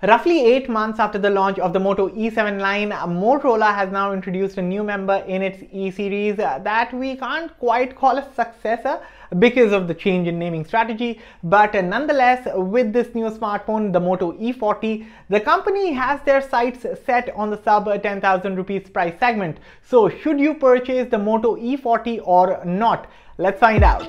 Roughly 8 months after the launch of the Moto E7 line, Motorola has now introduced a new member in its E series that we can't quite call a successor because of the change in naming strategy. But nonetheless, with this new smartphone, the Moto E40, the company has their sights set on the sub 10,000 rupees price segment. So should you purchase the Moto E40 or not? Let's find out.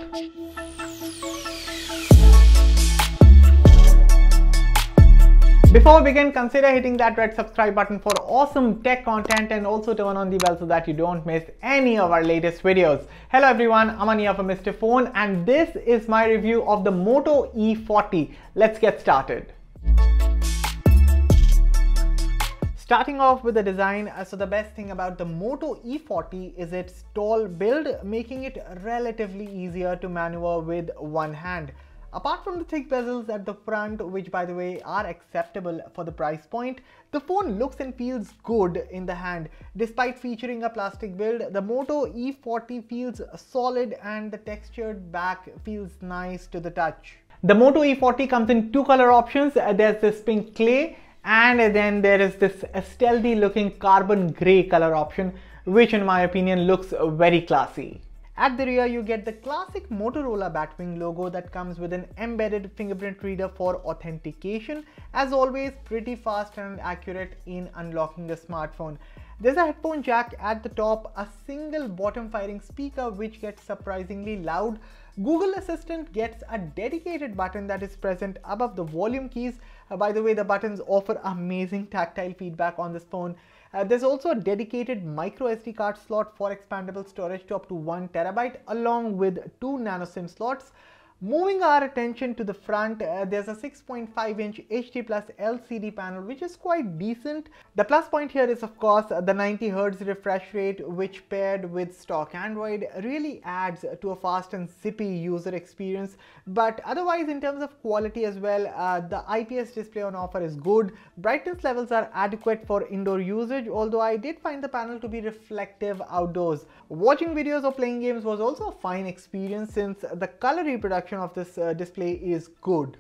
Before we begin, consider hitting that red subscribe button for awesome tech content and also turn on the bell so that you don't miss any of our latest videos. Hello everyone, Aman here from Mr. Phone and this is my review of the Moto E40. Let's get started. Starting off with the design, so the best thing about the Moto E40 is its tall build, making it relatively easier to maneuver with one hand. Apart from the thick bezels at the front, which by the way are acceptable for the price point, the phone looks and feels good in the hand. Despite featuring a plastic build, the Moto E40 feels solid and the textured back feels nice to the touch. The Moto E40 comes in two color options. There's this pink clay and then there is this stealthy looking carbon grey color option, which in my opinion looks very classy. At the rear, you get the classic Motorola Batwing logo that comes with an embedded fingerprint reader for authentication. As always, pretty fast and accurate in unlocking the smartphone. There's a headphone jack at the top, a single bottom firing speaker which gets surprisingly loud. Google Assistant gets a dedicated button that is present above the volume keys. By the way, the buttons offer amazing tactile feedback on this phone. There's also a dedicated micro SD card slot for expandable storage to up to 1 TB along with 2 nano SIM slots. Moving our attention to the front, there's a 6.5-inch HD Plus LCD panel which is quite decent. The plus point here is of course the 90 Hz refresh rate, which paired with stock Android really adds to a fast and zippy user experience. But otherwise, in terms of quality as well, the IPS display on offer is good. Brightness levels are adequate for indoor usage, although I did find the panel to be reflective outdoors. Watching videos or playing games was also a fine experience since the color reproduction of this display is good.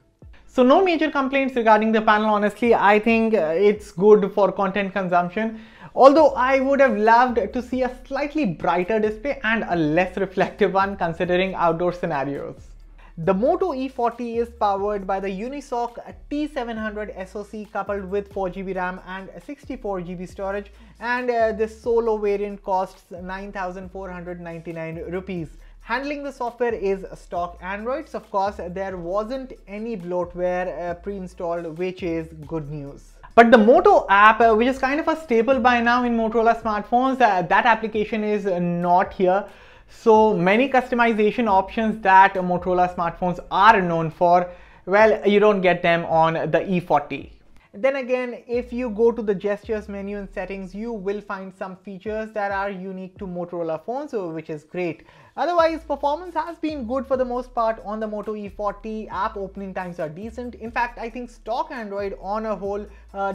So no major complaints regarding the panel. Honestly, I think it's good for content consumption, although I would have loved to see a slightly brighter display and a less reflective one considering outdoor scenarios. The Moto E40 is powered by the Unisoc T700 SoC coupled with 4GB RAM and 64GB storage, and this solo variant costs 9,499 rupees. Handling the software is stock Android, so of course there wasn't any bloatware pre-installed, which is good news. But the Moto app, which is kind of a staple by now in Motorola smartphones, that application is not here. So many customization options that Motorola smartphones are known for, well, you don't get them on the E40. Then again, if you go to the gestures menu and settings, you will find some features that are unique to Motorola phones, which is great. Otherwise, performance has been good for the most part on the Moto E40. App opening times are decent. In fact, I think stock Android on a whole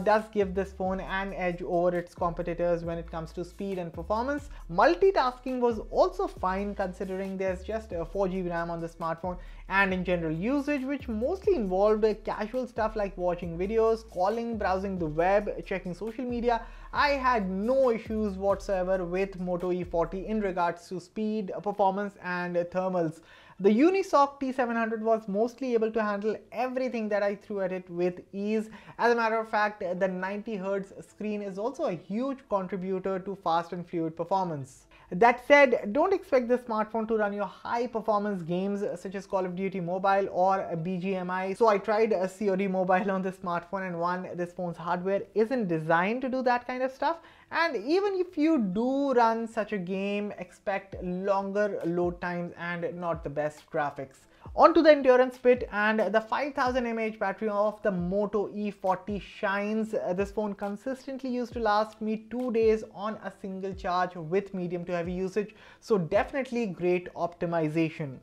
does give this phone an edge over its competitors when it comes to speed and performance. Multitasking was also fine considering there's just 4GB RAM on the smartphone, and in general usage, which mostly involved casual stuff like watching videos, calling, browsing the web, checking social media, I had no issues whatsoever with Moto E40 in regards to speed, performance and thermals. The Unisoc T700 was mostly able to handle everything that I threw at it with ease. As a matter of fact, the 90 Hz screen is also a huge contributor to fast and fluid performance. That said, don't expect this smartphone to run your high performance games such as Call of Duty Mobile or BGMI. So I tried a COD Mobile on this smartphone, and one, this phone's hardware isn't designed to do that kind of stuff. And even if you do run such a game, expect longer load times and not the best graphics. On to the endurance bit, and the 5000 mAh battery of the Moto E40 shines. This phone consistently used to last me 2 days on a single charge with medium to heavy usage, so definitely great optimization.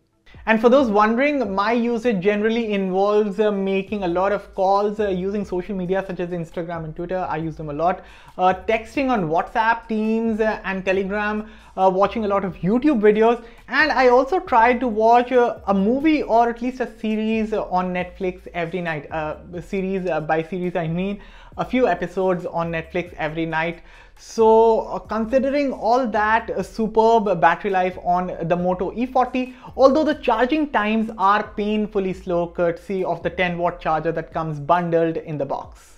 And for those wondering, my usage generally involves making a lot of calls using social media such as Instagram and Twitter. I use them a lot. Texting on WhatsApp, Teams and Telegram, watching a lot of YouTube videos. And I also try to watch a movie or at least a series on Netflix every night. By series I mean a few episodes on Netflix every night. So considering all that superb battery life on the Moto E40, although the charging times are painfully slow courtesy of the 10-watt charger that comes bundled in the box.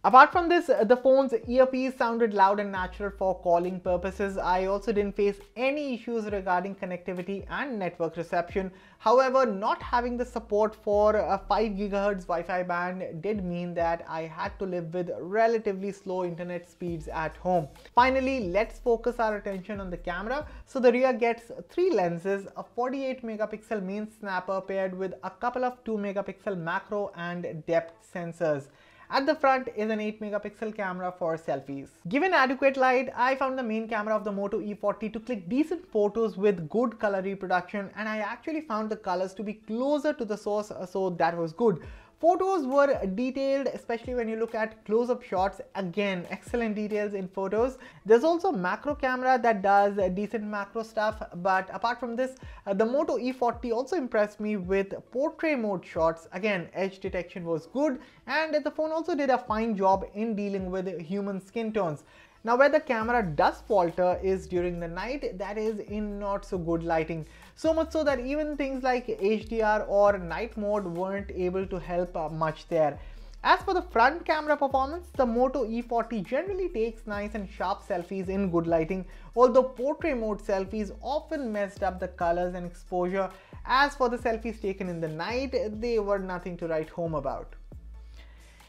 Apart from this, the phone's earpiece sounded loud and natural for calling purposes. I also didn't face any issues regarding connectivity and network reception. However, not having the support for a 5 GHz Wi-Fi band did mean that I had to live with relatively slow internet speeds at home. Finally, let's focus our attention on the camera. So the rear gets 3 lenses, a 48 megapixel main snapper paired with a couple of 2 megapixel macro and depth sensors. At the front is an 8 megapixel camera for selfies. Given adequate light, I found the main camera of the Moto E40 to click decent photos with good color reproduction, and I actually found the colors to be closer to the source, so that was good. Photos were detailed, especially when you look at close-up shots. Again, excellent details in photos. There's also a macro camera that does decent macro stuff, but apart from this, the Moto E40 also impressed me with portrait mode shots. Again, edge detection was good, and the phone also did a fine job in dealing with human skin tones. Now, where the camera does falter is during the night, that is in not so good lighting. So much so that even things like HDR or night mode weren't able to help much there. As for the front camera performance, the Moto E40 generally takes nice and sharp selfies in good lighting, although portrait mode selfies often messed up the colors and exposure. As for the selfies taken in the night, they were nothing to write home about.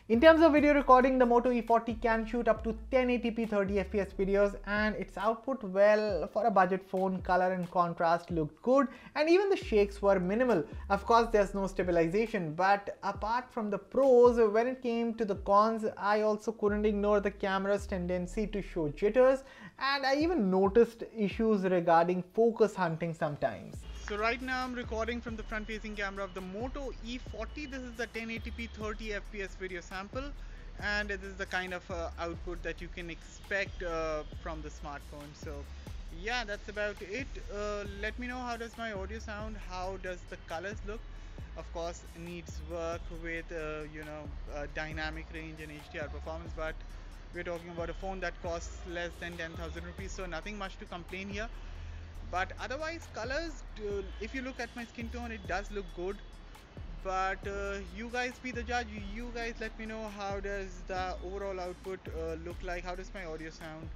In terms of video recording, the Moto E40 can shoot up to 1080p 30fps videos, and its output, well, for a budget phone, color and contrast looked good, and even the shakes were minimal. Of course, there's no stabilization, but apart from the pros, when it came to the cons, I also couldn't ignore the camera's tendency to show jitters, and I even noticed issues regarding focus hunting sometimes. So right now I'm recording from the front-facing camera of the Moto E40. This is the 1080p 30fps video sample, and this is the kind of output that you can expect from the smartphone. So yeah, that's about it. Let me know, how does my audio sound? How does the colors look? Of course, it needs work with dynamic range and HDR performance, but we're talking about a phone that costs less than 10,000 rupees, so nothing much to complain here. But otherwise, colors, if you look at my skin tone, it does look good. But you guys be the judge. You guys let me know, how does the overall output look like? How does my audio sound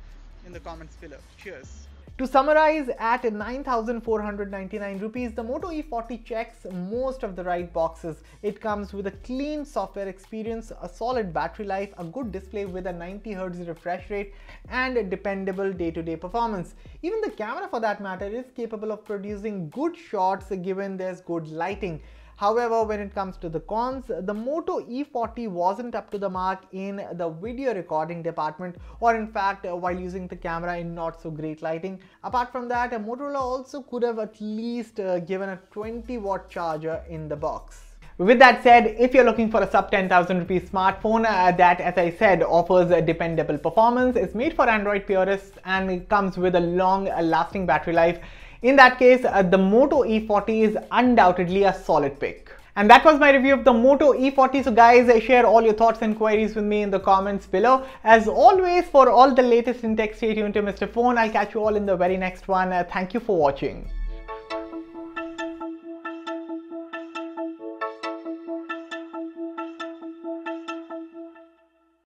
in the comments below? Cheers. To summarize, at 9,499 rupees, the Moto E40 checks most of the right boxes. It comes with a clean software experience, a solid battery life, a good display with a 90 Hz refresh rate, and a dependable day-to-day performance. Even the camera, for that matter, is capable of producing good shots given there's good lighting. However, when it comes to the cons, the Moto E40 wasn't up to the mark in the video recording department, or in fact while using the camera in not so great lighting. Apart from that, Motorola also could have at least given a 20-watt charger in the box. With that said, if you're looking for a sub 10,000 rupees smartphone that, as I said, offers a dependable performance, is made for Android purists, and it comes with a long lasting battery life, in that case, the Moto E40 is undoubtedly a solid pick. And that was my review of the Moto E40. So guys, share all your thoughts and queries with me in the comments below. As always, for all the latest in tech, stay tuned to Mr. Phone. I'll catch you all in the very next one. Thank you for watching.